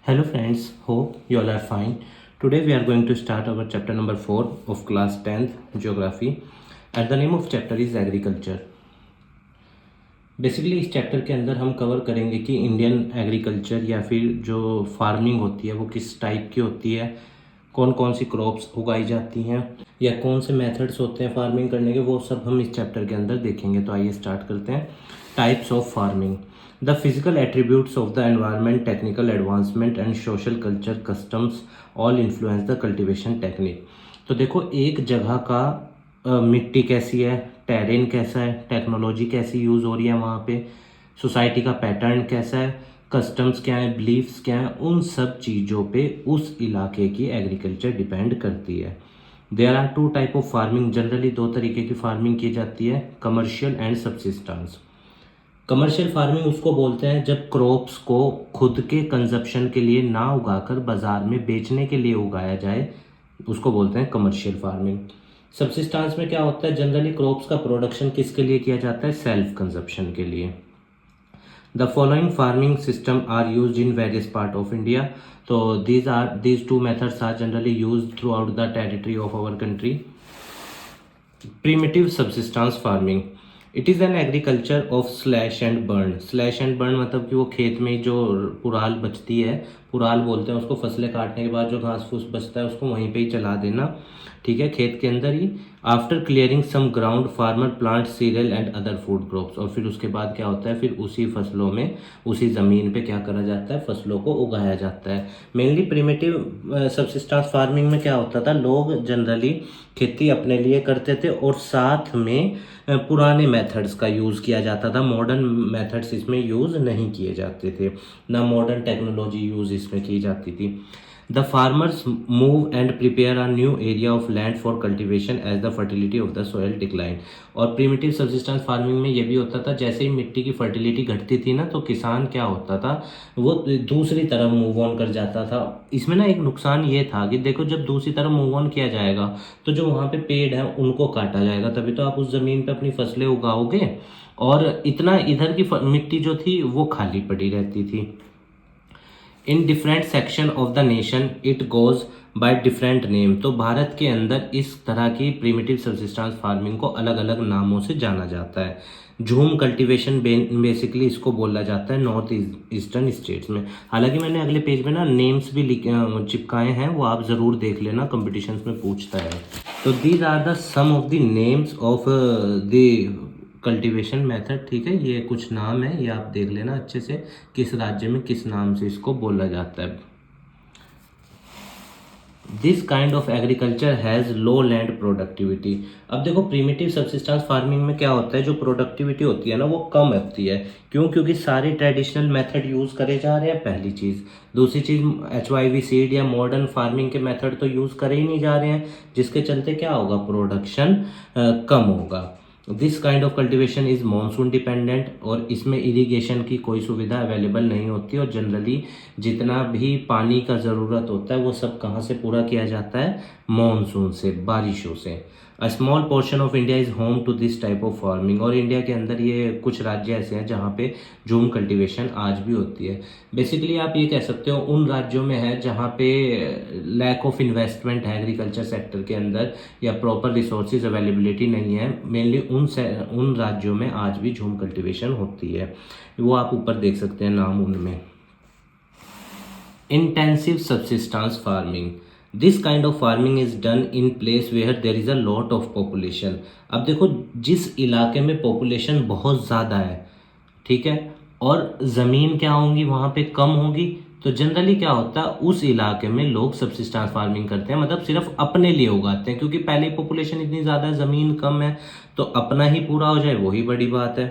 Hello friends, hope you all are fine. Today we are going to start our chapter number 4 of class 10th geography and the name of chapter is agriculture. Basically इस chapter के अंदर हम cover करेंगे कि Indian agriculture या फिर जो farming होती है वो किस टाइप की होती है, कौन कौन सी क्रॉप्स उगाई जाती हैं या कौन से मेथड्स होते हैं फार्मिंग करने के, वो सब हम इस चैप्टर के अंदर देखेंगे। तो आइए स्टार्ट करते हैं। Types of farming. The physical attributes of the environment, technical advancement and social culture customs all influence the cultivation technique. तो देखो, एक जगह का मिट्टी कैसी है, टेरेन कैसा है, टेक्नोलॉजी कैसी यूज़ हो रही है वहाँ पे, सोसाइटी का पैटर्न कैसा है, कस्टम्स क्या है, बिलीफ्स क्या है, उन सब चीज़ों पे उस इलाके की एग्रीकल्चर डिपेंड करती है। There are two type of farming. Generally दो तरीके की फार्मिंग की जाती है, commercial and subsistence. Commercial farming उसको बोलते हैं जब क्रॉप्स को खुद के कंजप्शन के लिए ना उगाकर बाजार में बेचने के लिए उगाया जाए, उसको बोलते हैं कमर्शियल फार्मिंग। सब्सिस्टेंस में क्या होता है, जनरली क्रॉप्स का प्रोडक्शन किसके लिए किया जाता है, सेल्फ कंजप्शन के लिए। The following farming system are used in various part of India. तो these two methods are generally used throughout the territory of our country. Primitive subsistence farming. It is an agriculture of slash and burn. Slash and burn मतलब कि वो खेत में जो पुराल बचती है, पुराल बोलते हैं उसको, फसलें काटने के बाद जो घास फूस बचता है उसको वहीं पे ही जला देना, ठीक है, खेत के अंदर ही। After clearing some ground farmer plant cereal and other food crops. और फिर उसके बाद क्या होता है, फिर उसी फसलों में, उसी ज़मीन पे क्या करा जाता है, फसलों को उगाया जाता है। मेनली प्रिमिटिव सब्सिस्टेंस फार्मिंग में क्या होता था, लोग जनरली खेती अपने लिए करते थे और साथ में पुराने मेथड्स का यूज़ किया जाता था। मॉडर्न मेथड्स इसमें यूज़ नहीं किए जाते थे, ना मॉडर्न टेक्नोलॉजी यूज़ इसमें की जाती थी। The farmers move and prepare a new area of land for cultivation as the fertility of the soil decline. और प्रिमिटिव सब्सिस्टेंस फार्मिंग में ये भी होता था, जैसे ही मिट्टी की फर्टिलिटी घटती थी ना, तो किसान क्या होता था, वो दूसरी तरफ मूव ऑन कर जाता था। इसमें ना एक नुकसान ये था कि देखो, जब दूसरी तरफ मूव ऑन किया जाएगा तो जो वहाँ पे पेड़ है उनको काटा जाएगा, तभी तो आप उस ज़मीन पे अपनी फसलें उगाओगे, और इतना इधर की मिट्टी जो थी वो खाली पड़ी रहती थी। In different section of the nation it goes by different name. तो भारत के अंदर इस तरह की प्रिमिटिव सब्सिस्टेंस फार्मिंग को अलग अलग नामों से जाना जाता है। झूम कल्टीवेशन बेसिकली इसको बोला जाता है नॉर्थ ईस्टर्न स्टेट्स में। हालांकि मैंने अगले पेज में ना नेम्स भी चिपकाए हैं, वो आप ज़रूर देख लेना, कॉम्पिटिशन्स में पूछता है। तो these are the some of the names of the cultivation method, ठीक है, ये कुछ नाम है, ये आप देख लेना अच्छे से, किस राज्य में किस नाम से इसको बोला जाता है। This kind of agriculture has low land productivity. अब देखो, प्रीमिटिव सब्सिस्टेंस फार्मिंग में क्या होता है, जो प्रोडक्टिविटी होती है ना वो कम होती है। क्यों? क्योंकि सारे ट्रेडिशनल मेथड यूज़ करे जा रहे हैं, पहली चीज़। दूसरी चीज़, HYV सीड या मॉडर्न फार्मिंग के मेथड तो यूज़ करे ही नहीं जा रहे हैं, जिसके चलते क्या होगा, प्रोडक्शन कम होगा। This kind of cultivation is monsoon dependent, और इसमें इरिगेशन की कोई सुविधा अवेलेबल नहीं होती, और जनरली जितना भी पानी का ज़रूरत होता है वो सब कहाँ से पूरा किया जाता है, मानसून से, बारिशों से। A small portion of India is home to this type of farming. और इंडिया के अंदर ये कुछ राज्य ऐसे हैं जहाँ पे झूम कल्टीवेशन आज भी होती है। बेसिकली आप ये कह सकते हो उन राज्यों में है जहाँ पे लैक ऑफ इन्वेस्टमेंट है एग्रीकल्चर सेक्टर के अंदर, या प्रॉपर रिसोर्सेज अवेलेबिलिटी नहीं है, मेनली उन राज्यों में आज भी झूम कल्टीवेशन होती है। वो आप ऊपर देख सकते हैं नाम उनमें। Intensive subsistence farming. This kind of farming is done in place where there is a lot of population. अब देखो, जिस इलाके में पॉपुलेशन बहुत ज़्यादा है, ठीक है, और ज़मीन क्या होंगी वहाँ पे कम होगी, तो जनरली क्या होता है, उस इलाके में लोग सब्सिस्टेंस फार्मिंग करते हैं, मतलब सिर्फ अपने लिए उगाते हैं, क्योंकि पहले पॉपुलेशन इतनी ज़्यादा है, ज़मीन कम है, तो अपना ही पूरा हो जाए वही बड़ी बात है,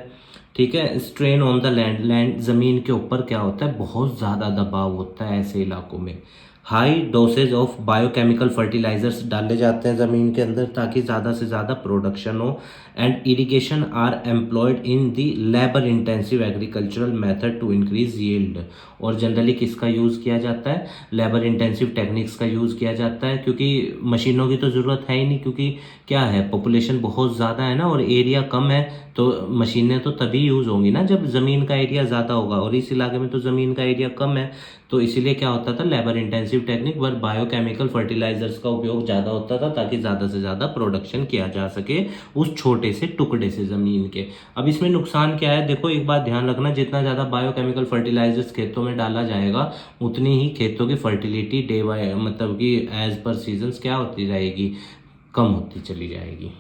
ठीक है। स्ट्रेन ऑन द लैंड ज़मीन के ऊपर क्या होता है, बहुत ज़्यादा दबाव होता है ऐसे इलाकों में। High dosage of biochemical fertilizers डाले जाते हैं ज़मीन के अंदर ताकि ज़्यादा से ज़्यादा प्रोडक्शन हो। And irrigation are employed in the labour intensive agricultural method to increase yield. और जनरली किसका यूज़ किया जाता है, लेबर इंटेंसिव टेक्निक्स का यूज़ किया जाता है, क्योंकि मशीनों की तो ज़रूरत है ही नहीं, क्योंकि क्या है, पॉपुलेशन बहुत ज़्यादा है ना और एरिया कम है, तो मशीनें तो तभी यूज़ होंगी ना जब ज़मीन का एरिया ज़्यादा होगा, और इस इलाके में तो ज़मीन का एरिया कम है, तो इसीलिए क्या होता था, लेबर इंटेंसिव टेक्निक पर बायोकेमिकल फर्टिलाइजर्स का उपयोग ज़्यादा होता था ताकि ज़्यादा से ज़्यादा प्रोडक्शन किया जा सके उस छोटे से टुकड़े से ज़मीन के। अब इसमें नुकसान क्या है, देखो एक बात ध्यान रखना, जितना ज़्यादा बायोकेमिकल फर्टिलाइजर्स खेतों में डाला जाएगा उतनी ही खेतों की फर्टिलिटी डे बाय मतलब कि एज पर सीजन्स क्या होती जाएगी, कम होती चली जाएगी।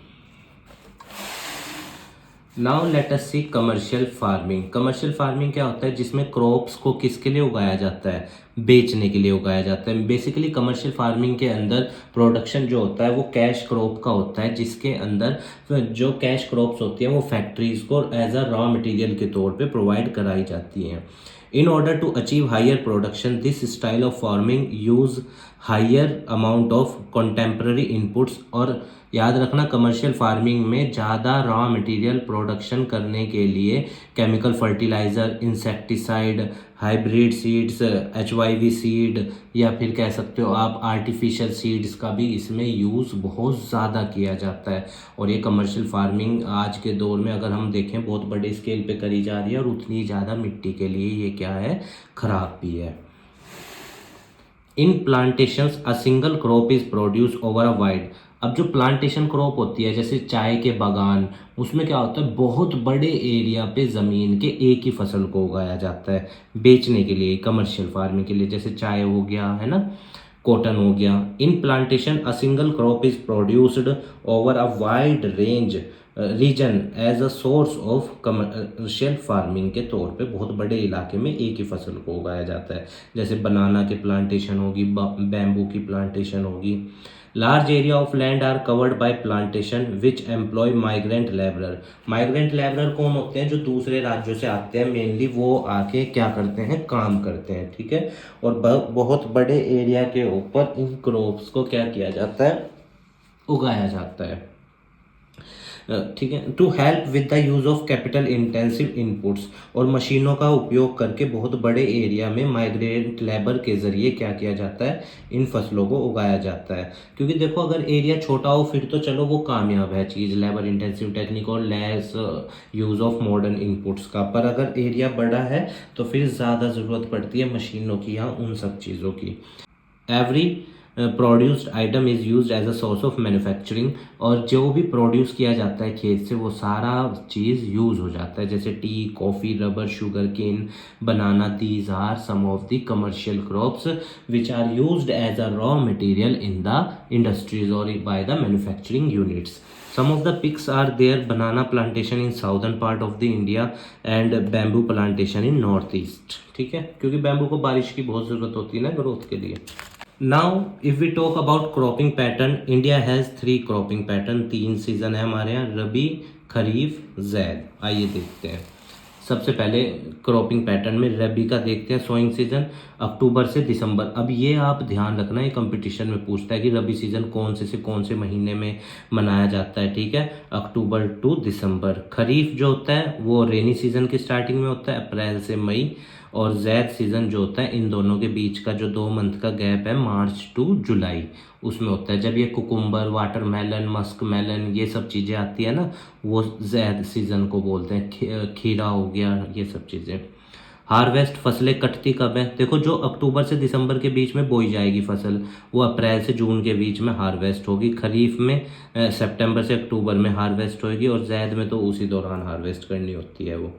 नाउ लेट अस सी कमर्शियल फार्मिंग। कमर्शियल फार्मिंग क्या होता है, जिसमें क्रॉप्स को किसके लिए उगाया जाता है, बेचने के लिए उगाया जाता है। बेसिकली कमर्शियल फार्मिंग के अंदर प्रोडक्शन जो होता है वो कैश क्रॉप का होता है, जिसके अंदर जो कैश क्रॉप्स होती हैं वो फैक्ट्रीज को एज अ रॉ मटेरियल के तौर पे प्रोवाइड कराई जाती हैं। In order to achieve higher production this style of farming use higher amount of contemporary inputs. और याद रखना, कमर्शियल फार्मिंग में ज़्यादा रॉ मटेरियल प्रोडक्शन करने के लिए chemical fertiliser, insecticide, hybrid seeds, HYV seed, या फिर कह सकते हो आप आर्टिफिशियल सीड्स का भी इसमें यूज़ बहुत ज़्यादा किया जाता है। और ये कमर्शियल फार्मिंग आज के दौर में अगर हम देखें बहुत बड़े स्केल पे करी जा रही है और उतनी ज़्यादा मिट्टी के लिए ये क्या है, ख़राब भी है। In plantations a single crop is produce over a wide. अब जो प्लांटेशन क्रॉप होती है जैसे चाय के बागान, उसमें क्या होता है, बहुत बड़े एरिया पे ज़मीन के एक ही फसल को उगाया जाता है बेचने के लिए, कमर्शियल फार्मिंग के लिए। जैसे चाय हो गया है ना, कॉटन हो गया। In plantation a single crop is produced over a wide range region as a source of commercial farming के तौर पे बहुत बड़े इलाके में एक ही फसल को उगाया जाता है। जैसे बनाना की प्लांटेशन होगी, बैम्बू की प्लांटेशन होगी। Large area of land are covered by plantation which employ migrant labourer. Migrant labourer कौन होते हैं, जो दूसरे राज्यों से आते हैं, मेनली वो आके क्या करते हैं, काम करते हैं, ठीक है। और बहुत बड़े एरिया के ऊपर इन क्रॉप्स को क्या किया जाता है, उगाया जाता है, ठीक है। To help with the use of capital intensive inputs. और मशीनों का उपयोग करके बहुत बड़े एरिया में माइग्रेंट लेबर के ज़रिए क्या किया जाता है, इन फसलों को उगाया जाता है। क्योंकि देखो अगर एरिया छोटा हो फिर तो चलो वो कामयाब है चीज़, लेबर इंटेंसिव टेक्निक और lace use of modern inputs का। पर अगर एरिया बड़ा है तो फिर ज़्यादा ज़रूरत पड़ती है मशीनों की या उन सब चीज़ों की। Every produced item is used as a source of manufacturing. और जो भी प्रोड्यूस किया जाता है खेत से वो सारा चीज़ यूज़ हो जाता है। जैसे tea, coffee, rubber, sugarcane, banana, these are some of the commercial crops which are used as a raw material in the industries और by the manufacturing units. Some of the picks are there: banana plantation in southern part of the India and bamboo plantation in north east, ठीक है, क्योंकि bamboo को बारिश की बहुत ज़रूरत होती है ना ग्रोथ के लिए। Now if we talk about cropping pattern, India has 3 cropping pattern, 3 season है हमारे यहाँ, रबी, खरीफ, ज़ैद। आइए देखते हैं। सबसे पहले क्रॉपिंग पैटर्न में रबी का देखते हैं, सोइंग सीजन अक्टूबर से दिसंबर। अब ये आप ध्यान रखना, ये कंपटीशन में पूछता है कि रबी सीजन कौन से कौन से महीने में मनाया जाता है, ठीक है, अक्टूबर टू दिसंबर। खरीफ जो होता है वो रेनी सीजन की स्टार्टिंग में होता है, अप्रैल से मई। और जैद सीज़न जो होता है इन दोनों के बीच का जो 2 मंथ का गैप है, मार्च टू जुलाई, उसमें होता है। जब ये कुकुम्बर, वाटरमेलन, मस्क मेलन ये सब चीज़ें आती है ना, वो जैद सीज़न को बोलते हैं। खीरा हो गया, ये सब चीज़ें। हार्वेस्ट, फसलें कटती कब है, देखो जो अक्टूबर से दिसंबर के बीच में बोई जाएगी फसल वो अप्रैल से जून के बीच में हार्वेस्ट होगी। खरीफ में सितंबर से अक्टूबर में हार्वेस्ट होगी। और जैद में तो उसी दौरान हार्वेस्ट करनी होती है वो।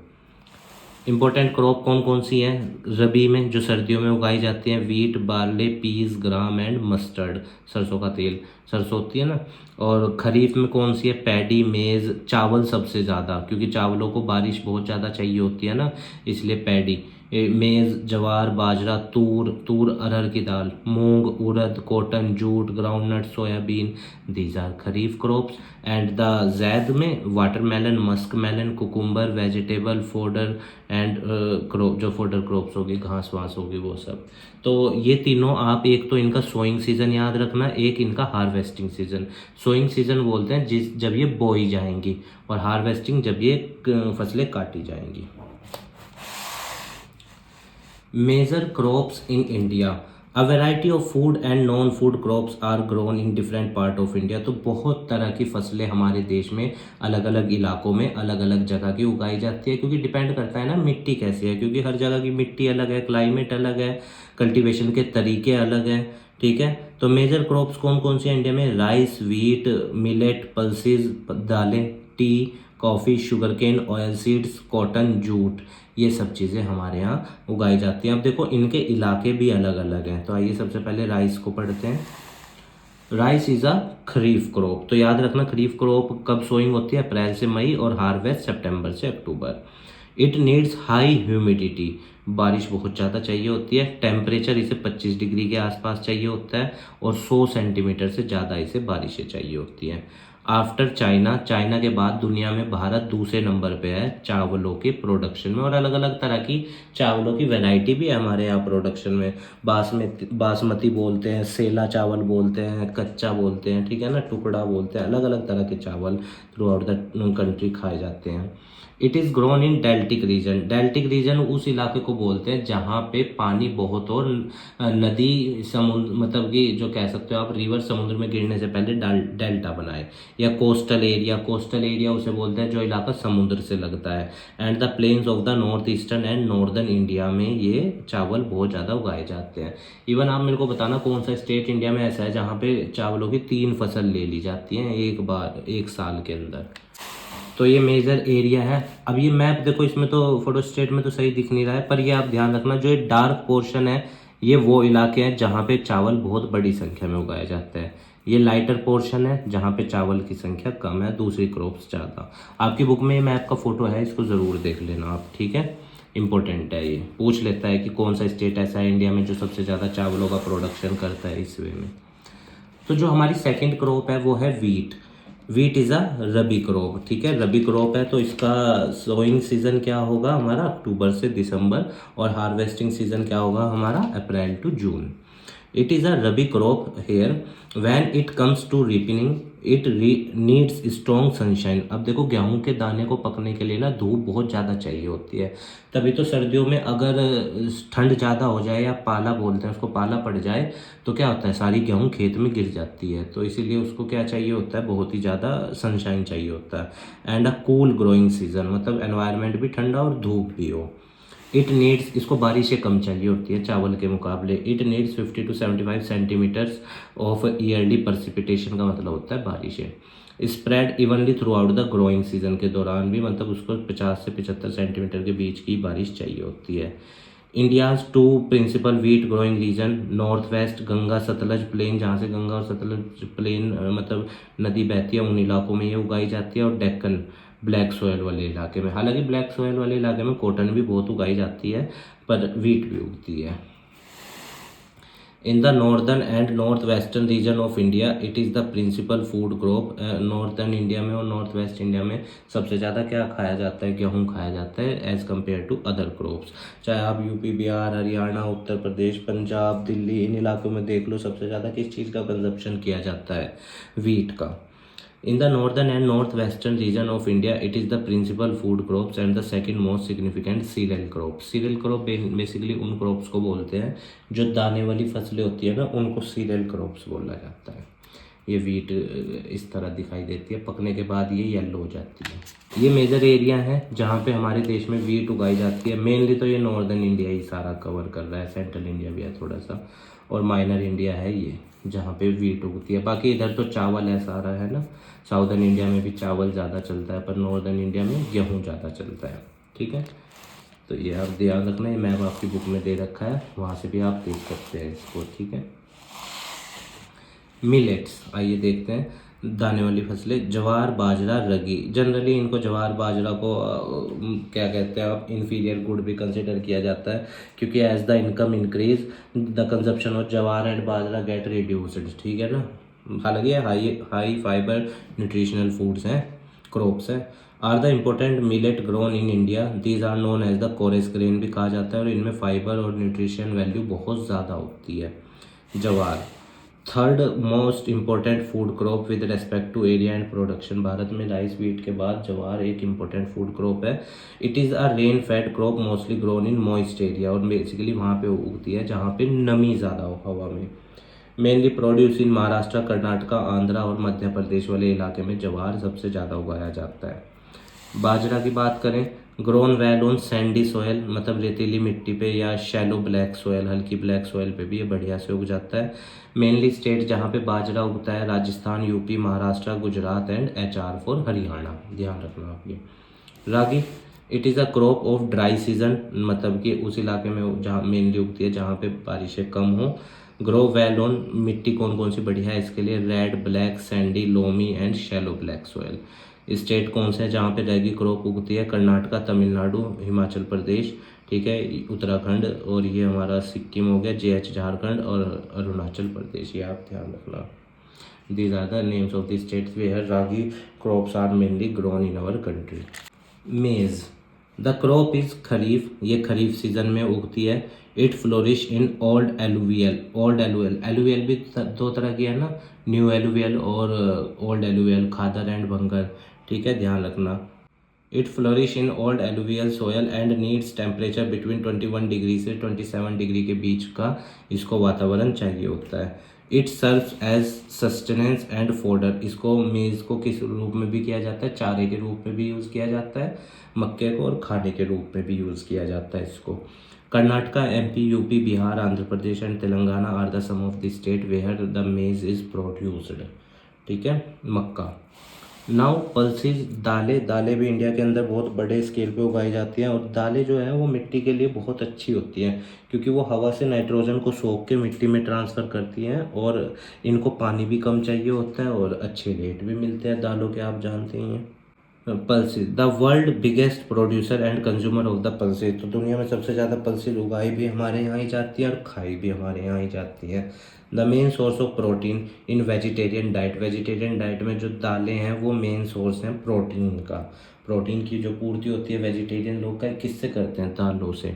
इंपॉर्टेंट क्रॉप कौन कौन सी हैं रबी में जो सर्दियों में उगाई जाती हैं, wheat, barley, peas, gram and mustard, सरसों का तेल, सरसों होती है ना। और खरीफ में कौन सी है, पैडी, मेज़, चावल सबसे ज़्यादा, क्योंकि चावलों को बारिश बहुत ज़्यादा चाहिए होती है ना, इसलिए पैडी। मेज़, जवार, बाजरा, तूर अरहर की दाल, मूंग, उड़द, cotton, jute, groundnut, soybean, these are kharif crops. And the zaid में watermelon, muskmelon, cucumber, vegetable, fodder and crop, जो फोडर क्रॉप्स होगी, घास वास होगी वो सब। तो ये तीनों आप, एक तो इनका सोइंग सीज़न याद रखना, एक इनका हार्वेस्टिंग सीज़न। सोइंग सीज़न बोलते हैं जब ये बोई जाएंगी, और हार्वेस्टिंग जब ये फसलें काटी जाएंगी। Major crops in India, a variety of food and non food crops are grown in different part of India. तो बहुत तरह की फसलें हमारे देश में अलग अलग इलाकों में अलग अलग जगह की उगाई जाती है, क्योंकि डिपेंड करता है ना मिट्टी कैसी है, क्योंकि हर जगह की मिट्टी अलग है, क्लाइमेट अलग है, कल्टीवेशन के तरीके अलग हैं। ठीक है, तो मेजर क्रॉप्स कौन कौन सी हैं इंडिया में? राइस, व्हीट, मिलेट, पल्सेस, दालें, tea, coffee, sugar cane, oil seeds, cotton, jute, ये सब चीज़ें हमारे यहाँ उगाई जाती हैं। अब देखो इनके इलाके भी अलग अलग हैं, तो आइए सबसे पहले राइस को पढ़ते हैं। Rice is a kharif crop. तो याद रखना खरीफ क्रॉप कब सोइंग होती है? अप्रैल से मई, और हार्वेस्ट सितंबर से अक्टूबर। इट नीड्स हाई ह्यूमिडिटी, बारिश बहुत ज़्यादा चाहिए होती है। टेम्परेचर इसे 25 डिग्री के आसपास चाहिए होता है, और 100 सेंटीमीटर से ज़्यादा इसे बारिशें चाहिए होती हैं। आफ्टर चाइना, चाइना के बाद दुनिया में भारत दूसरे नंबर पे है चावलों के प्रोडक्शन में, और अलग अलग तरह की चावलों की वैरायटी भी है हमारे यहाँ प्रोडक्शन में। बासमती बोलते हैं, सेला चावल बोलते हैं, कच्चा बोलते हैं, ठीक है ना, टुकड़ा बोलते हैं, अलग अलग तरह के चावल थ्रू आउट द कंट्री खाए जाते हैं। It is grown in deltaic region. Deltaic region उस इलाके को बोलते हैं जहाँ पे पानी बहुत और नदी समुद्र, मतलब कि जो कह सकते हो आप रिवर समुद्र में गिरने से पहले डेल्टा बनाए। या कोस्टल एरिया, कोस्टल एरिया उसे बोलते हैं जो इलाका समुद्र से लगता है। And the plains of the north eastern and northern India में ये चावल बहुत ज़्यादा उगाए जाते हैं। इवन आप मेरे को बताना कौन सा स्टेट इंडिया में ऐसा है जहाँ पे चावलों की 3 फसल ले ली जाती हैं एक बार, एक साल के अंदर। तो ये मेजर एरिया है। अब ये मैप देखो, इसमें तो फोटो स्टेट में तो सही दिख नहीं रहा है, पर ये आप ध्यान रखना जो ये डार्क पोर्शन है ये वो इलाके हैं जहाँ पे चावल बहुत बड़ी संख्या में उगाए जाते हैं। ये लाइटर पोर्शन है जहाँ पे चावल की संख्या कम है, दूसरी क्रॉप्स ज़्यादा। आपकी बुक में ये मैप का फोटो है, इसको ज़रूर देख लेना आप, ठीक है, इंपॉर्टेंट है। ये पूछ लेता है कि कौन सा स्टेट ऐसा है इंडिया में जो सबसे ज़्यादा चावलों का प्रोडक्शन करता है, इस वे में। तो जो हमारी सेकंड क्रॉप है वो है wheat. Wheat is a rabi crop, ठीक है, रबी क्रॉप है। तो इसका सोइंग सीज़न क्या होगा हमारा? अक्टूबर से दिसंबर, और हार्वेस्टिंग सीज़न क्या होगा हमारा? April to June. It is a rabi crop here. When it comes to ripening it needs strong sunshine. अब देखो गेहूं के दाने को पकने के लिए ना धूप बहुत ज़्यादा चाहिए होती है, तभी तो सर्दियों में अगर ठंड ज़्यादा हो जाए या पाला बोलते हैं उसको, पाला पड़ जाए तो क्या होता है, सारी गेहूं खेत में गिर जाती है। तो इसीलिए उसको क्या चाहिए होता है? बहुत ही ज़्यादा सनशाइन चाहिए होता है। And a cool growing season, मतलब एनवायरनमेंट भी ठंडा और धूप भी हो। इट नीड्स, इसको बारिशें कम चाहिए होती है चावल के मुकाबले। It needs 50 to 75 centimetres of yearly precipitation, का मतलब होता है बारिशें। Spread evenly throughout the growing season, के दौरान भी मतलब उसको 50 से 75 सेंटीमीटर के बीच की बारिश चाहिए होती है। India's 2 principal wheat growing region, north west Ganga Satluj plain, जहाँ से गंगा और सतलज प्लेन मतलब नदी बहती है उन इलाकों में ये उगाई जाती है, और डेक्कन ब्लैक सॉयल वाले इलाके में। हालांकि ब्लैक सॉयल वाले इलाके में कॉटन भी बहुत उगाई जाती है, पर वीट भी उगती है। In the northern and north western region of India it is the principal food crop. Northern India में और नॉर्थ वेस्ट इंडिया में सबसे ज़्यादा क्या खाया जाता है? गेहूँ खाया जाता है, as compare to other crops. चाहे आप यूपी, बिहार, हरियाणा, उत्तर प्रदेश, पंजाब, दिल्ली, इन इलाकों में देख लो, सबसे ज़्यादा किस चीज़ का कंजप्शन किया जाता है? वीट का। In the northern and northwestern region of India, it is the principal food crops and the second most significant cereal crop. Cereal crop basically उन crops को बोलते हैं जो दाने वाली फसलें होती है ना, उनको cereal crops बोला जाता है। ये वीट इस तरह दिखाई देती है, पकने के बाद ये येलो हो जाती है। ये मेजर एरिया है जहाँ पे हमारे देश में वीट उगाई जाती है। मेनली तो ये नॉर्दर्न इंडिया ही सारा कवर कर रहा है, सेंट्रल इंडिया भी है थोड़ा सा, और माइनर इंडिया है ये जहाँ पे वीट उगती है। बाकी इधर तो चावल है सारा, है ना, साउदर्न इंडिया में भी चावल ज़्यादा चलता है, पर नॉर्दर्न इंडिया में गेहूँ ज़्यादा चलता है, ठीक है। तो ये आप ध्यान रखना, ये मैप आपकी बुक में दे रखा है, वहाँ से भी आप देख सकते हैं इसको, ठीक है। मिलेट्स, आइए देखते हैं दाने वाली फसलें। जवार, बाजरा, रगी। जनरली इनको जवार बाजरा को क्या कहते हैं आप, इन्फीरियर गुड भी कंसिडर किया जाता है, क्योंकि as the income increase the consumption of jowar and bajra get reduced, ठीक है ना। हालांकि हाई फाइबर न्यूट्रिशनल फूड्स हैं, क्रॉप्स हैं। Are the important millet grown in India, these are known as the coarse grain भी कहा जाता है, और इनमें फाइबर और न्यूट्रिशन वैल्यू बहुत ज़्यादा होती है। Jowar, third most important food crop with respect to area and production. Bharat में राइस व्हीट के बाद ज्वार एक इम्पोर्टेंट फूड क्रॉप है। It is a rain fed crop mostly grown in moist area, और बेसिकली वहाँ पे उगती है जहाँ पे नमी ज़्यादा हो हवा में। Mainly produce in Maharashtra, Karnataka, Andhra और मध्य प्रदेश वाले इलाके में ज्वार सबसे ज़्यादा उगाया जाता है। बाजरा की बात करें, grown well on Sandy soil, मतलब रेतीली मिट्टी पे, या शैलो ब्लैक सॉयल, हल्की ब्लैक सॉयल पे भी ये बढ़िया से उग जाता है। मेनली स्टेट जहाँ पे बाजरा उगता है Rajasthan, UP, Maharashtra, Gujarat and HR for Haryana, ध्यान रखना आप ये। Ragi, it is a crop of dry season, मतलब कि उस इलाके में जहाँ मेनली उगती है जहाँ पे बारिशें कम हो। ग्रो वेल ऑन, मिट्टी कौन कौन सी बढ़िया है इसके लिए, red, black, Sandy, loamy and shallow black soil. State कौन से है जहाँ पे रैगी क्रॉप उगती है, कर्नाटका, तमिलनाडु, हिमाचल प्रदेश, ठीक है, उत्तराखंड, और ये हमारा सिक्किम हो गया, JH झारखंड, और अरुणाचल प्रदेश, ये आप ध्यान रखना। These are the names of the states where ragi crops are mainly grown in our country. Maize, the crop is kharif, ये खरीफ सीजन में उगती है। It flourish in old alluvial, old alluvial, alluvial भी दो तरह की है ना, न्यू एलुवियल और old alluvial, khadar and bhangar, ठीक है, ध्यान रखना। It flourish in old alluvial soil and needs temperature between 21 degree से 27 डिग्री के बीच का इसको वातावरण चाहिए होता है। It serves as sustenance and fodder, इसको मेज़ को किस रूप में भी किया जाता है, चारे के रूप में भी यूज़ किया जाता है, मक्के को, और खाने के रूप में भी यूज़ किया जाता है इसको। Karnataka, MP, UP, Bihar, Andhra Pradesh and Telangana are the some of the state where the maize is produced, ठीक है, मक्का। नाउ पल्सेस, दालें, दालें भी इंडिया के अंदर बहुत बड़े स्केल पे उगाई जाती हैं, और दालें जो है वो मिट्टी के लिए बहुत अच्छी होती हैं क्योंकि वो हवा से नाइट्रोजन को सोख के मिट्टी में ट्रांसफ़र करती हैं, और इनको पानी भी कम चाहिए होता है, और अच्छे रेट भी मिलते हैं दालों के, आप जानते ही हैं। Pulses, the world biggest producer and consumer of the pulses, तो दुनिया में सबसे ज़्यादा पल्सेस उगाई भी हमारे यहाँ ही जाती है और खाई भी हमारे यहाँ ही जाती है। The main source of protein in vegetarian diet, vegetarian diet में जो दालें हैं वो मेन सोर्स हैं प्रोटीन का। प्रोटीन की जो पूर्ति होती है वेजिटेरियन लोग का किससे करते हैं, दालों से।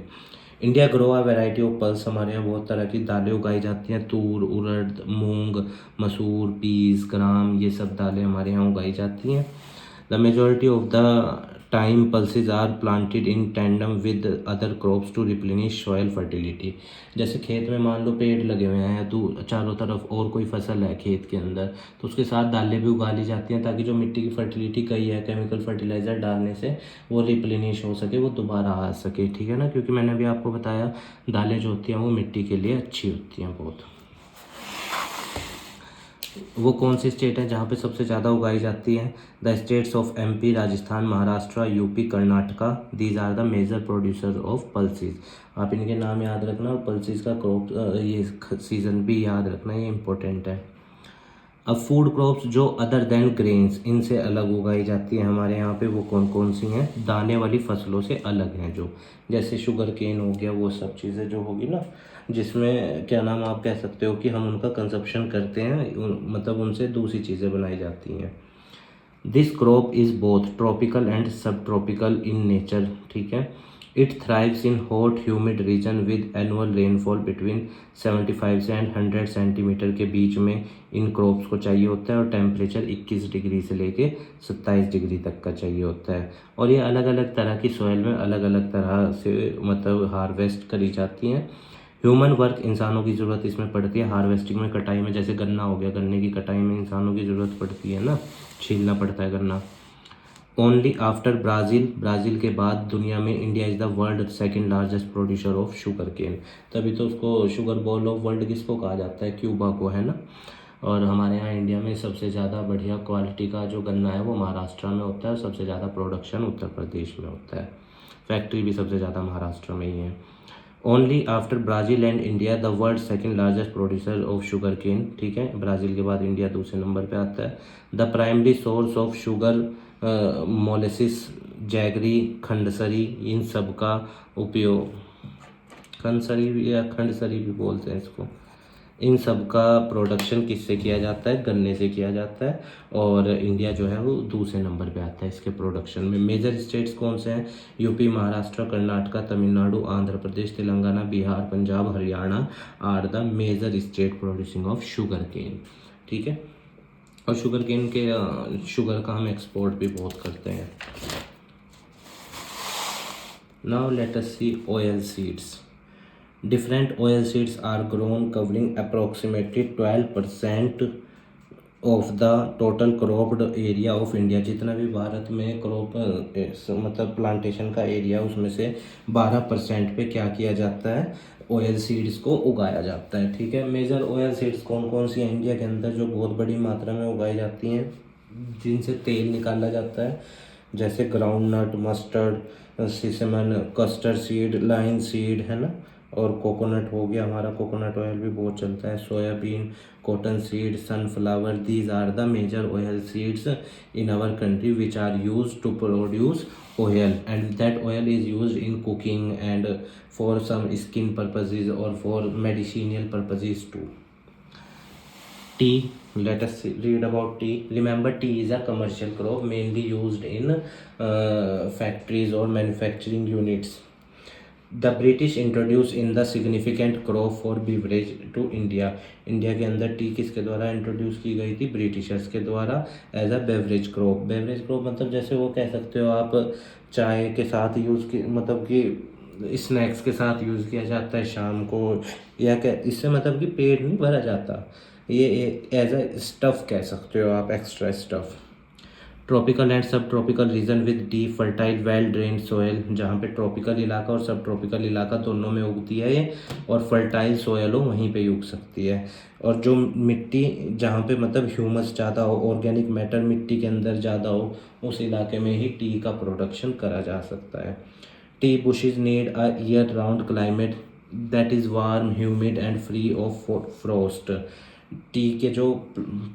India grow a variety of pulse, हमारे यहाँ बहुत तरह की दालें उगाई जाती हैं, तूर, उड़द, मूंग, मसूर, पीस, ग्राम, ये सब दालें हमारे यहाँ उगाई जाती हैं। The majority of the time pulses are planted in tandem with other crops to replenish soil fertility। जैसे खेत में मान लो पेड़ लगे हुए हैं तो चारों तरफ और कोई फसल है खेत के अंदर, तो उसके साथ दालें भी उगा ली जाती हैं ताकि जो मिट्टी की फर्टिलिटी कही है केमिकल फर्टिलाइज़र डालने से वो रिप्लेनिश हो सके, वो दोबारा आ सके, ठीक है ना, क्योंकि मैंने अभी आपको बताया दालें जो होती हैं वो मिट्टी के लिए अच्छी होती हैं बहुत। वो कौन सी स्टेट है जहाँ पे सबसे ज़्यादा उगाई जाती है, the states of MP, Rajasthan, Maharashtra, UP, Karnataka, these are the major producer of pulses. आप इनके नाम याद रखना, और पल्सेस का क्रॉप ये सीज़न भी याद रखना, ये इंपॉर्टेंट है। अब फूड क्रॉप्स जो अदर देन ग्रेन्स, इनसे अलग उगाई जाती है हमारे यहाँ पे, वो कौन कौन सी हैं, दाने वाली फसलों से अलग हैं जो, जैसे शुगर केन हो गया, वो सब चीज़ें जो होगी ना, जिसमें क्या नाम आप कह सकते हो कि हम उनका कंजप्शन करते हैं, मतलब उनसे दूसरी चीज़ें बनाई जाती हैं। This crop is both tropical and sub tropical in nature, ठीक है। It thrives in hot humid region with annual rainfall between 75 से एंड 100 सेंटीमीटर के बीच में इन क्रॉप्स को चाहिए होता है, और टेम्परेचर 21 डिग्री से लेके 27 डिग्री तक का चाहिए होता है, और ये अलग अलग तरह की सॉइल में अलग अलग तरह से मतलब हार्वेस्ट करी जाती हैं। ह्यूमन वर्क, इंसानों की ज़रूरत इसमें पड़ती है हार्वेस्टिंग में, कटाई में, जैसे गन्ना हो गया, गन्ने की कटाई में इंसानों की ज़रूरत पड़ती है ना, छीलना पड़ता है गन्ना। ओनली आफ्टर ब्राज़ील, ब्राज़ील के बाद दुनिया में India is the world second largest producer of sugar cane, तभी तो उसको शुगर बॉल ऑफ वर्ल्ड किसको कहा जाता है, क्यूबा को, है ना। और हमारे यहाँ इंडिया में सबसे ज़्यादा बढ़िया क्वालिटी का जो गन्ना है वो महाराष्ट्र में होता है, और सबसे ज़्यादा प्रोडक्शन उत्तर प्रदेश में होता है, फैक्ट्री भी सबसे ज़्यादा महाराष्ट्र में ही है। Only after Brazil and India the world second largest producer of sugar cane, ठीक है, ब्राज़ील के बाद इंडिया दूसरे नंबर पे आता है। The primary source of sugar molasses, jaggery, khandsari, इन सब का उपयोग, खंडसरी या खंडसरी भी बोलते हैं इसको, इन सब का प्रोडक्शन किससे किया जाता है? गन्ने से किया जाता है। और इंडिया जो है वो दूसरे नंबर पे आता है इसके प्रोडक्शन में। मेजर स्टेट्स कौन से हैं? UP, Maharashtra, Karnataka, Tamil Nadu, Andhra Pradesh, Telangana, Bihar, Punjab, Haryana are the major state producing of sugar cane. ठीक है, और शुगर केन के शुगर का हम एक्सपोर्ट भी बहुत करते हैं। Now let us C oil seeds. Different oil seeds are grown covering approximately 12% of the total cropped area of India. जितना भी भारत में क्रॉप मतलब प्लांटेशन का एरिया, उसमें से 12% पे क्या किया जाता है? ऑयल सीड्स को उगाया जाता है। ठीक है, मेजर ऑयल सीड्स कौन कौन सी हैं इंडिया के अंदर जो बहुत बड़ी मात्रा में उगाई जाती हैं, जिनसे तेल निकाला जाता है? जैसे groundnut, mustard, sesamum, castor seed, linseed, है ना। और कोकोनट हो गया हमारा, कोकोनट ऑयल भी बहुत चलता है। Soybean, cotton seed, sunflower, these are the major oil seeds in our country which are use to produce oil, and that oil is used in cooking and for some skin purposes or for medicinal purposes too. Tea, let us read about tea. Remember, tea is a commercial crop mainly used in factories or manufacturing units. The British introduced in the significant crop for beverage to India. India के अंदर T किसके द्वारा introduce की गई थी? Britishers के द्वारा as a beverage crop. Beverage crop मतलब जैसे वो कह सकते हो आप चाय के साथ यूज़ की, मतलब कि स्नैक्स के साथ यूज़ किया जाता है शाम को, या क्या इससे मतलब कि पेट नहीं भरा जाता, ये एज अ स्टफ़ कह सकते हो आप, extra stuff. Tropical and sub tropical region with deep fertile well drained soil, जहाँ पे ट्रॉपिकल इलाका और सब ट्रॉपिकल इलाका दोनों में उगती है ये, और फर्टाइल सोयल हो वहीं पे उग सकती है। और जो मिट्टी जहाँ पे मतलब ह्यूमस ज़्यादा हो, ऑर्गेनिक मैटर मिट्टी के अंदर ज़्यादा हो, उस इलाके में ही टी का प्रोडक्शन करा जा सकता है। T bushes need a year round climate that is warm, humid and free of frost. T के जो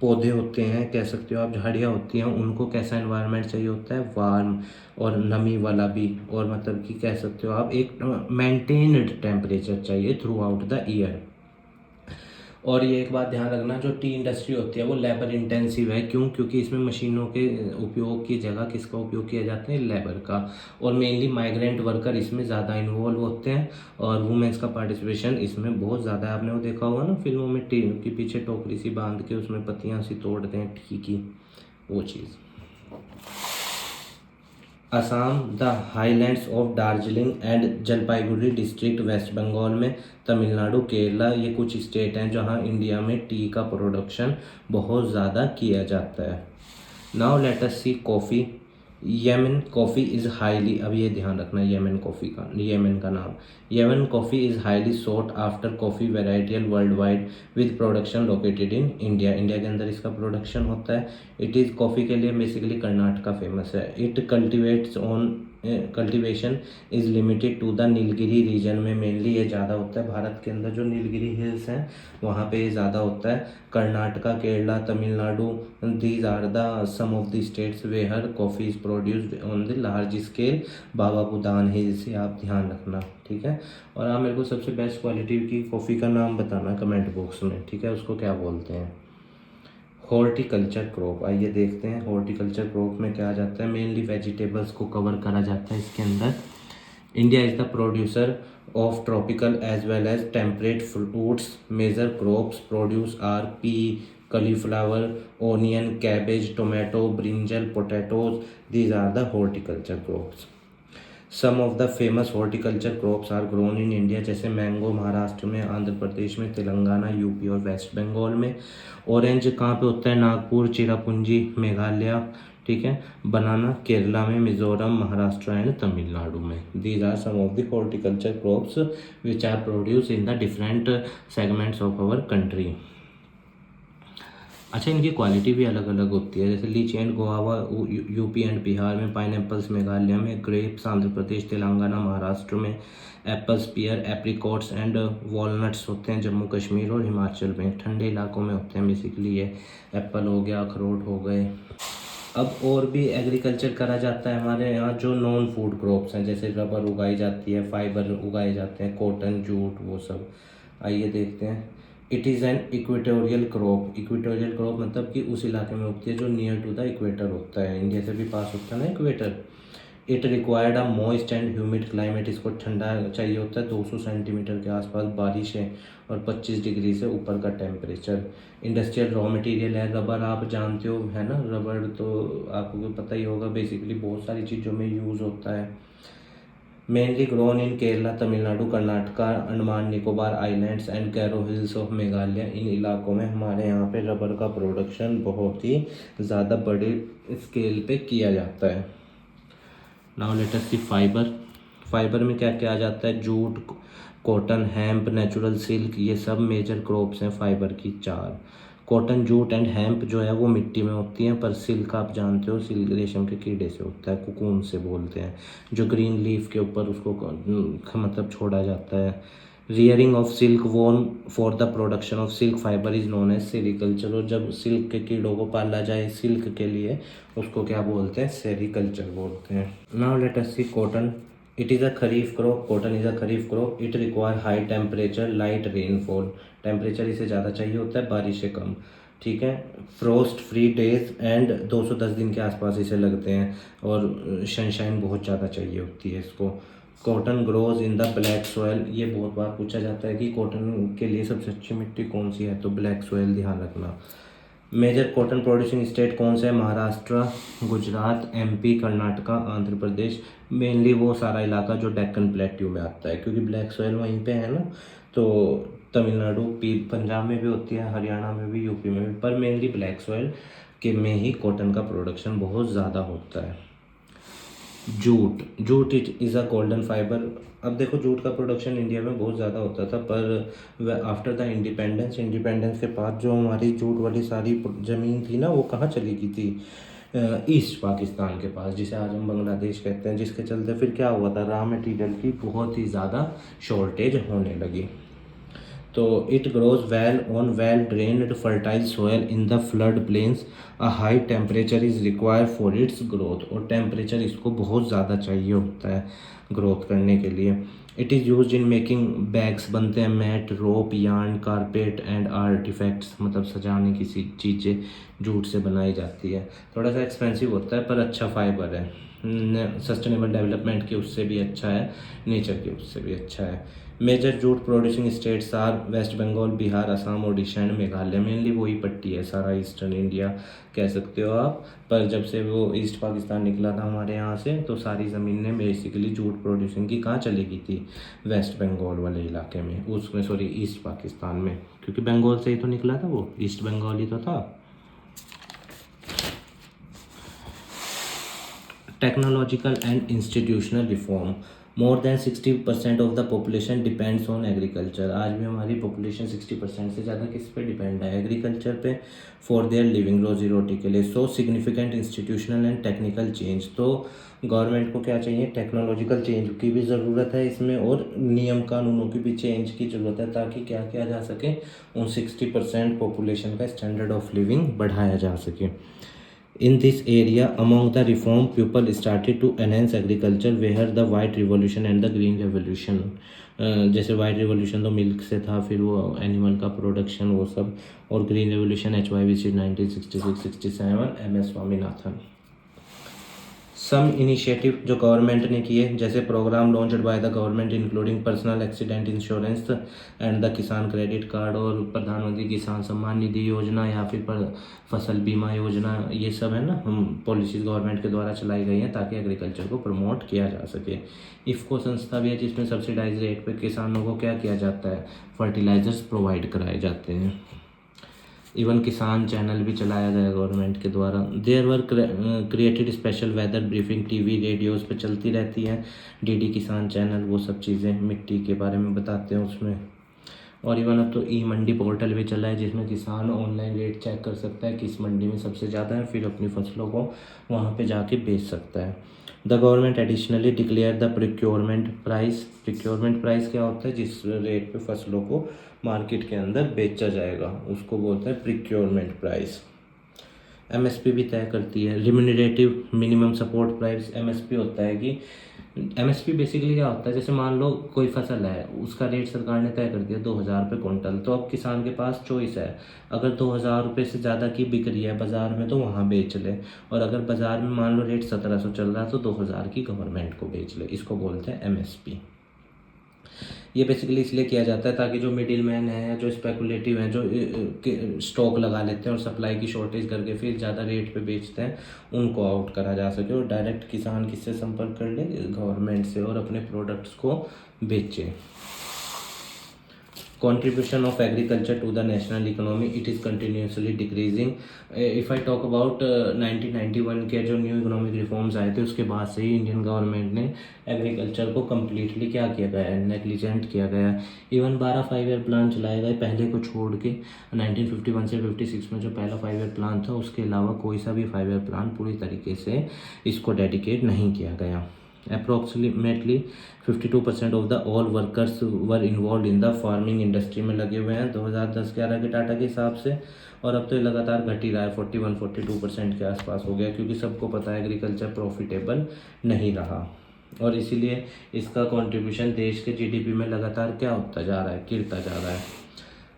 पौधे होते हैं, कह सकते हो आप झाड़ियाँ होती हैं, उनको कैसा एनवायरनमेंट चाहिए होता है? वार्म और नमी वाला भी, और मतलब कि कह सकते हो आप एक मेंटेन्ड टेम्परेचर चाहिए थ्रू आउट द ईयर। और ये एक बात ध्यान रखना, जो टी इंडस्ट्री होती है वो लेबर इंटेंसिव है। क्यों? क्योंकि इसमें मशीनों के उपयोग की जगह किसका उपयोग किया जाता है? लेबर का। और मेनली माइग्रेंट वर्कर इसमें ज़्यादा इन्वॉल्व होते हैं, और वुमेन्स का पार्टिसिपेशन इसमें बहुत ज़्यादा है। आपने वो देखा होगा ना फिल्मों में, टी के पीछे टोकरी सी बांध के उसमें पत्तियाँ सी तोड़ते हैं टी की, वो चीज़। Assam, the highlands of Darjeeling and Jalpaiguri district West Bengal में, तमिलनाडु, केरला, ये कुछ स्टेट हैं जहां इंडिया में टी का प्रोडक्शन बहुत ज़्यादा किया जाता है। Now let us see coffee. Yemen coffee is highly, अब ये ध्यान रखना येमेन कॉफ़ी का, येमेन का नाम। Yemen coffee is highly sought after coffee varietal worldwide with production located in India. India के अंदर इसका प्रोडक्शन होता है। इट इज़ कॉफ़ी के लिए बेसिकली कर्नाटका फेमस है। It cultivates on cultivation is limited to the Nilgiri region में, mainly ये ज़्यादा होता है भारत के अंदर जो नीलगिरी हिल्स हैं वहाँ पे ये ज़्यादा होता है। Karnataka, Kerala, Tamil Nadu, these are the some of the states where coffee is produced on the large scale. Baba Budan है, जिसे आप ध्यान रखना, ठीक है। और आप मेरे को सबसे बेस्ट क्वालिटी की कॉफ़ी का नाम बताना कमेंट बॉक्स में, ठीक है, उसको क्या बोलते हैं। हॉर्टिकल्चर क्रॉप, आइए देखते हैं हॉर्टिकल्चर क्रॉप में क्या आ जाता है। मेनली वेजिटेबल्स को कवर करा जाता है इसके अंदर। India is the producer of tropical as well as temperate fruits. Major crops produce are pea, cauliflower, onion, cabbage, tomato, brinjal, potatoes. These are the horticulture crops. Some of the famous horticulture crops are grown in India, जैसे mango Maharashtra में, आंध्र प्रदेश में, Telangana, UP और West Bengal में। Orange कहाँ पे होता है? नागपुर, चिरापुंजी, मेघालय, ठीक है। बनाना केरला में, मिजोरम, महाराष्ट्र एंड तमिलनाडु में। These are some of the horticulture crops which are produce in the different segments of our country. अच्छा, इनकी क्वालिटी भी अलग अलग होती है, जैसे litchi and guava UP and Bihar में, पाइनएप्पल्स मेघालय में, ग्रेप्स आंध्र प्रदेश, तेलंगाना, महाराष्ट्र में, apples, pear, apricots and walnuts होते हैं जम्मू कश्मीर और हिमाचल में। ठंडे इलाकों में होते हैं बेसिकली ये। एप्पल हो गया, अखरोट हो गए। अब और भी एग्रीकल्चर करा जाता है हमारे यहाँ जो नॉन फूड क्रॉप्स हैं, जैसे रबर उगाई जाती है, फाइबर उगाए जाते हैं, कॉटन, जूट, वो सब। आइए देखते हैं। It is an equatorial crop. Equatorial crop मतलब कि उस इलाके में उगती है जो नियर टू द इक्वेटर होता है, इंडिया से भी पास होता है ना equator. It required a moist and humid climate. इसको ठंडा चाहिए होता है, 200 सेंटीमीटर के आसपास बारिशें और 25 डिग्री से ऊपर का टेम्परेचर। इंडस्ट्रियल रॉ मटेरियल है रबर, आप जानते हो है ना, रबर तो आपको पता ही होगा, बेसिकली बहुत सारी चीज़ों में यूज़ होता है। Mainly grown in Kerala, Tamil Nadu, Karnataka, Andaman Nicobar islands and Garo hills of Meghalaya. इन इलाकों में हमारे यहाँ पे रबर का प्रोडक्शन बहुत ही ज़्यादा बड़े स्केल पे किया जाता है। Now let us see fibre. Fibre में क्या क्या आ जाता है? Jute, cotton, hemp, natural silk, ये सब मेजर क्रॉप्स हैं फाइबर की, चार। कॉटन, जूट एंड हेम्प जो है वो मिट्टी में होती हैं, पर सिल्क आप जानते हो सिल्क रेशम के कीड़े से होता है, कुकून से बोलते हैं, जो ग्रीन लीफ के ऊपर उसको मतलब छोड़ा जाता है। Rearing of silk worm for the production of silk fibre is known as sericulture. और जब सिल्क के कीड़ों को पाला जाए सिल्क के लिए, उसको क्या बोलते हैं? सेरीकल्चर बोलते हैं। Now let us see cotton. It is a kharif crop. Cotton is a kharif crop. It require high temperature, light rainfall. Temperature इसे ज़्यादा चाहिए होता है, बारिशें कम, ठीक है। फ्रोस्ट फ्री डेज एंड 210 दिन के आसपास इसे लगते हैं, और सनशाइन बहुत ज़्यादा चाहिए होती है इसको। Cotton grows in the black soil. ये बहुत बार पूछा जाता है कि कॉटन के लिए सबसे अच्छी मिट्टी कौन सी है, तो ब्लैक सॉयल ध्यान रखना। मेजर कॉटन प्रोड्यूसिंग स्टेट कौन सा है? महाराष्ट्र, गुजरात, एमपी, कर्नाटका, आंध्र प्रदेश। मेनली वो सारा इलाका जो डेक्कन प्लेट्यू में आता है, क्योंकि ब्लैक सॉयल वहीं पे है ना। तो तमिलनाडु, पंजाब में भी होती है, हरियाणा में भी, यूपी में भी, पर मेनली ब्लैक सॉयल के में ही कॉटन का प्रोडक्शन बहुत ज़्यादा होता है। Jute. Jute it is a golden fibre. अब देखो, जूट का प्रोडक्शन इंडिया में बहुत ज़्यादा होता था, पर आफ्टर द इंडिपेंडेंस, इंडिपेंडेंस के बाद जो हमारी जूट वाली सारी ज़मीन थी ना, वो कहाँ चली गई थी? ईस्ट पाकिस्तान के पास, जिसे आज हम बांग्लादेश कहते हैं, जिसके चलते फिर क्या हुआ था, रॉ मटेरियल की बहुत ही ज़्यादा शॉर्टेज होने लगी। तो it grows well on well drained fertile soil in the flood plains. A high temperature is required for its growth. और टेम्परेचर इसको बहुत ज़्यादा चाहिए होता है ग्रोथ करने के लिए। It is use in making bags, बनते हैं mat, rope, yarn, carpet and artefacts, मतलब सजाने की चीज़ें जूट से बनाई जाती है। थोड़ा सा एक्सपेंसिव होता है, पर अच्छा फाइबर है, सस्टेनेबल डेवलपमेंट के उससे भी अच्छा है, नेचर के उससे भी अच्छा है। Major jute producing states are West Bengal, Bihar, Assam, Odisha and Meghalaya. Mainly वही पट्टी है, सारा ईस्टर्न इंडिया कह सकते हो आप। पर जब से वो ईस्ट पाकिस्तान निकला था हमारे यहाँ से, तो सारी ज़मीनें बेसिकली जूट प्रोड्यूसिंग की कहाँ चली गई थी? वेस्ट बंगाल वाले इलाके में, उसमें सॉरी ईस्ट पाकिस्तान में, क्योंकि बंगाल से ही तो निकला था वो, ईस्ट बंगाल ही तो था। Technological and institutional reform. More than 60% of the population depends on agriculture. आज भी हमारी पॉपुलेशन 60% से ज़्यादा किस पे डिपेंड है? एग्रीकल्चर पे, फॉर देयर लिविंग, रोजी रोटी के लिए। सो significant institutional and technical change. तो गवर्नमेंट को क्या चाहिए? टेक्नोलॉजिकल चेंज की भी ज़रूरत है इसमें, और नियम कानूनों की भी चेंज की ज़रूरत है, ताकि क्या किया जा सके, उन 60% पॉपुलेशन का स्टैंडर्ड ऑफ लिविंग बढ़ाया जा सके। In this area, among the reform, people started to enhance agriculture, where the white revolution and the green revolution, जैसे वाइट रिवोल्यूशन तो मिल्क से था, फिर वो एनिमल का प्रोडक्शन वो सब, और green revolution HYVC 1966-67, MS Swaminathan. Some initiative जो गवर्नमेंट ने किए, जैसे programme launched by the government including personal accident insurance and the kisan credit card, और प्रधानमंत्री किसान सम्मान निधि योजना, या फिर फसल बीमा योजना, ये सब है ना, हम पॉलिसीज गवर्नमेंट के द्वारा चलाई गई हैं ताकि एग्रीकल्चर को प्रमोट किया जा सके। इफ़को संस्था भी है, जिसमें सब्सिडाइज रेट पे किसानों को क्या किया जाता है? फर्टिलाइजर्स प्रोवाइड कराए जाते हैं। इवन किसान चैनल भी चलाया गया गवर्नमेंट के द्वारा। There were created special weather briefing, TV radios पे चलती रहती है, डीडी किसान चैनल, वो सब चीज़ें मिट्टी के बारे में बताते हैं उसमें। और इवन अब तो ई मंडी पोर्टल भी चला है, जिसमें किसान ऑनलाइन रेट चेक कर सकता है किस मंडी में सबसे ज़्यादा है, फिर अपनी फसलों को वहाँ पे जाके बेच सकता है। The government additionally declare the procurement price. Procurement price क्या होता है? जिस रेट पे फसलों को मार्केट के अंदर बेचा जाएगा, उसको बोलते हैं प्रिक्योरमेंट प्राइस। एमएसपी भी तय करती है। Remunerative minimum support price, MSP होता है कि एमएसपी बेसिकली क्या होता है, जैसे मान लो कोई फसल है, उसका रेट सरकार ने तय कर दिया 2,000 रुपये कुंटल, तो अब किसान के पास चॉइस है, अगर 2,000 रुपये से ज़्यादा की बिक रही है बाज़ार में तो वहाँ बेच ले, और अगर बाज़ार में मान लो रेट 1,700 चल रहा है तो 2,000 की गवर्नमेंट को बेच ले। इसको बोलते हैं एमएसपी। ये बेसिकली इसलिए किया जाता है ताकि जो मिडिल मैन है या जो स्पेकुलेटिव हैं, जो स्टॉक लगा लेते हैं और सप्लाई की शॉर्टेज करके फिर ज़्यादा रेट पे बेचते हैं, उनको आउट करा जा सके और डायरेक्ट किसान किससे संपर्क कर ले, गवर्नमेंट से, और अपने प्रोडक्ट्स को बेचे। Contribution of agriculture to the national economy, it is continuously decreasing. If I talk about 1991 के जो न्यू इकोनॉमिक रिफॉर्म्स आए थे, उसके बाद से ही इंडियन गवर्नमेंट ने एग्रीकल्चर को कम्प्लीटली क्या किया गया है, नेग्लिजेंट किया गया है। इवन 12 5 ईयर प्लान चलाए गए पहले को छोड़ के, 1951 से 56 में जो पहला 5 ईयर प्लान था, उसके अलावा कोई सा भी 5 ईयर प्लान पूरी तरीके से इसको डेडिकेट नहीं किया गया। Approximately 52% of the all workers were involve in the farming industry में लगे हुए हैं 2010-11 के डाटा के हिसाब से, और अब तो ये लगातार घट ही रहा है, 41-42% के आसपास हो गया, क्योंकि सबको पता है एग्रीकल्चर प्रॉफिटेबल नहीं रहा, और इसीलिए इसका कंट्रीब्यूशन देश के जीडीपी में लगातार क्या होता जा रहा है, गिरता जा रहा है।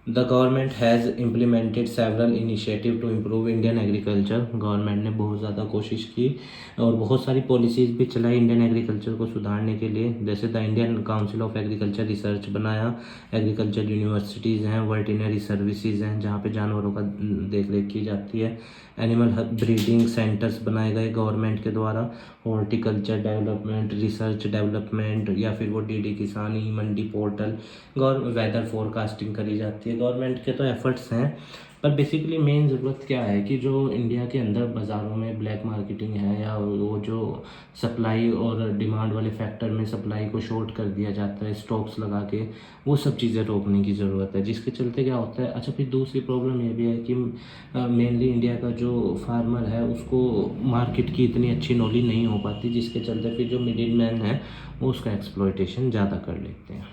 The government has implemented several initiative to improve Indian agriculture. Government ने बहुत ज़्यादा कोशिश की और बहुत सारी पॉलिसीज़ भी चलाई इंडियन एग्रीकल्चर को सुधारने के लिए, जैसे the Indian council of agriculture research बनाया, एग्रीकल्चर यूनिवर्सिटीज़ हैं, वर्टिनरी सर्विसेज हैं जहाँ पे जानवरों का देख रेख की जाती है, एनिमल ब्रीडिंग सेंटर्स बनाए गए गवर्नमेंट के द्वारा, हॉर्टिकल्चर डेवलपमेंट, रिसर्च डेवलपमेंट, या फिर वो डीडी किसान, ई मंडी पोर्टल, वेदर फोरकास्टिंग करी जाती है। गवर्नमेंट के तो एफर्ट्स हैं, पर बेसिकली मेन ज़रूरत क्या है कि जो इंडिया के अंदर बाज़ारों में ब्लैक मार्केटिंग है, या वो जो सप्लाई और डिमांड वाले फैक्टर में सप्लाई को शॉर्ट कर दिया जाता है स्टॉक्स लगा के, वो सब चीज़ें रोकने की ज़रूरत है, जिसके चलते क्या होता है। अच्छा, फिर दूसरी प्रॉब्लम ये भी है कि मेनली इंडिया का जो फार्मर है उसको मार्केट की इतनी अच्छी नॉलेज नहीं हो पाती, जिसके चलते फिर जो मिडिल मैन है वो उसका एक्सप्लॉयटेशन ज़्यादा कर लेते हैं।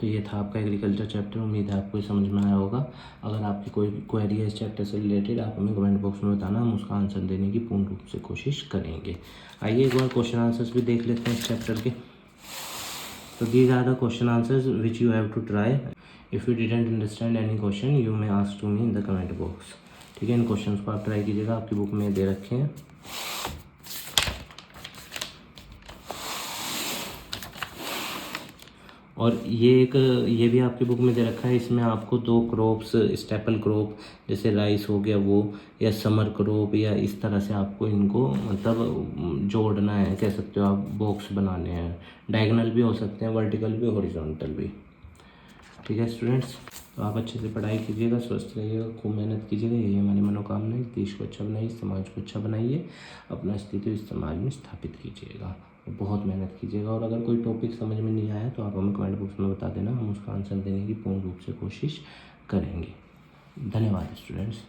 तो ये था आपका एग्रीकल्चर चैप्टर, उम्मीद है आपको समझ में आया होगा। अगर आपकी कोई क्वेरी है इस चैप्टर से रिलेटेड, आप हमें कमेंट बॉक्स में बताना, हम उसका आंसर देने की पूर्ण रूप से कोशिश करेंगे। आइए एक बार क्वेश्चन आंसर्स भी देख लेते हैं इस चैप्टर के। तो these are the question answers which you have to try. If you didn't understand any question you may ask to me in the comment box. ठीक है, इन क्वेश्चन को आप ट्राई कीजिएगा, आपकी बुक में दे रखे हैं। और ये भी आपकी बुक में दे रखा है, इसमें आपको 2 क्रॉप्स, स्टेपल क्रॉप जैसे राइस हो गया वो, या समर क्रॉप, या इस तरह से आपको इनको मतलब जोड़ना है, कह सकते हो आप, बॉक्स बनाने हैं। डायगोनल भी हो सकते हैं, वर्टिकल भी, हॉरिजॉन्टल भी। ठीक है स्टूडेंट्स, तो आप अच्छे से पढ़ाई कीजिएगा, स्वस्थ रहिएगा, खूब मेहनत कीजिएगा, यही हमारी मनोकामना है। देश को अच्छा बनाइए, समाज को अच्छा बनाइए, अपना अस्तित्व इस समाज में स्थापित कीजिएगा, बहुत मेहनत कीजिएगा। और अगर कोई टॉपिक समझ में नहीं आया तो आप हमें कमेंट बॉक्स में बता देना, हम उसका आंसर देने की पूर्ण रूप से कोशिश करेंगे। धन्यवाद स्टूडेंट्स।